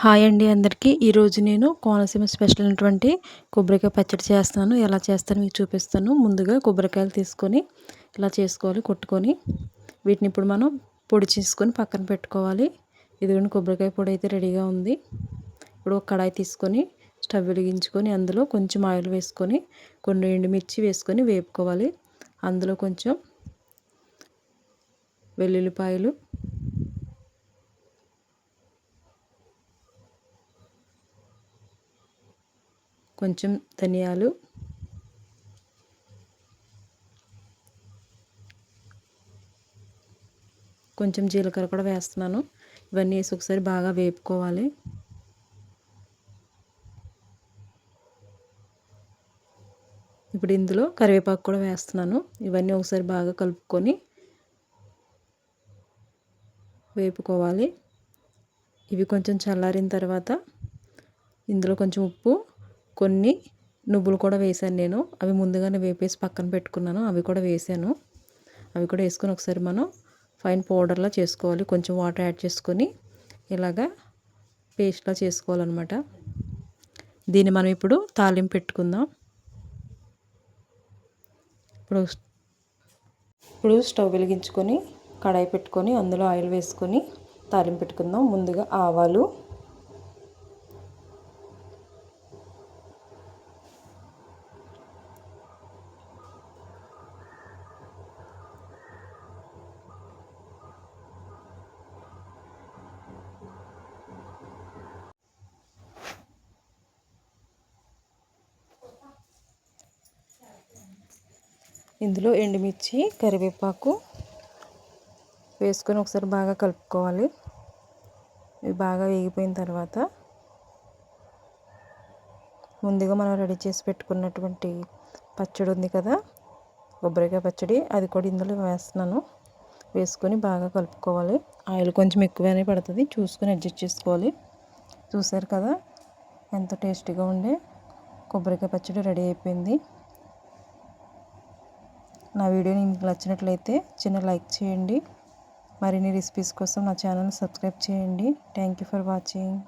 Hi అండి అందరికీ. ఈరోజు నేను కోనసీమ స్పెషల్ అయినటువంటి కొబ్బరికాయ పచ్చడి చేస్తాను. ఎలా చేస్తానో మీకు చూపిస్తాను. ముందుగా కొబ్బరికాయలు తీసుకొని ఇలా చేసుకోవాలి, కొట్టుకొని వీటిని ఇప్పుడు మనం పొడి చేసుకొని పక్కన పెట్టుకోవాలి. ఇదిగోండి కొబ్బరికాయ పొడి అయితే రెడీగా ఉంది. ఇప్పుడు ఒక కడాయి తీసుకొని స్టవ్ వెలిగించుకొని అందులో కొంచెం ఆయిల్ వేసుకొని కొన్ని ఎండుమిర్చి వేసుకొని వేపుకోవాలి. అందులో కొంచెం వెల్లుల్లిపాయలు, కొంచెం ధనియాలు, కొంచెం జీలకర్ర కూడా వేస్తున్నాను. ఇవన్నీ వేసి ఒకసారి బాగా వేపుకోవాలి. ఇప్పుడు ఇందులో కరివేపాకు కూడా వేస్తున్నాను. ఇవన్నీ ఒకసారి బాగా కలుపుకొని వేపుకోవాలి. ఇవి కొంచెం చల్లారిన తర్వాత ఇందులో కొంచెం ఉప్పు, కొన్ని నువ్వులు కూడా వేసాను నేను. అవి ముందుగానే వేపేసి పక్కన పెట్టుకున్నాను. అవి కూడా వేసాను. అవి కూడా వేసుకొని ఒకసారి మనం ఫైన్ పౌడర్లా చేసుకోవాలి. కొంచెం వాటర్ యాడ్ చేసుకొని ఇలాగా పేస్ట్లా చేసుకోవాలన్నమాట. దీన్ని మనం ఇప్పుడు తాలింపు పెట్టుకుందాం. ఇప్పుడు స్టవ్ వెలిగించుకొని కడాయి పెట్టుకొని అందులో ఆయిల్ వేసుకొని తాలింపు పెట్టుకుందాం. ముందుగా ఆవాలు, ఇందులో ఎండుమిర్చి, కరివేపాకు వేసుకొని ఒకసారి బాగా కలుపుకోవాలి. ఇవి బాగా వేగిపోయిన తర్వాత ముందుగా మనం రెడీ చేసి పెట్టుకున్నటువంటి పచ్చడి ఉంది కదా, కొబ్బరికాయ పచ్చడి, అది కూడా ఇందులో వేస్తున్నాను. వేసుకొని బాగా కలుపుకోవాలి. ఆయిల్ కొంచెం ఎక్కువనే పడుతుంది, చూసుకొని అడ్జస్ట్ చేసుకోవాలి. చూసారు కదా ఎంత టేస్టీగా ఉండే కొబ్బరికాయ పచ్చడి రెడీ అయిపోయింది. నా వీడియో మీకు నచ్చినట్లయితే చిన్న లైక్ చేయండి. మరిన్ని రెసిపీస్ కోసం నా ఛానల్ని సబ్స్క్రైబ్ చేయండి. Thank you for watching.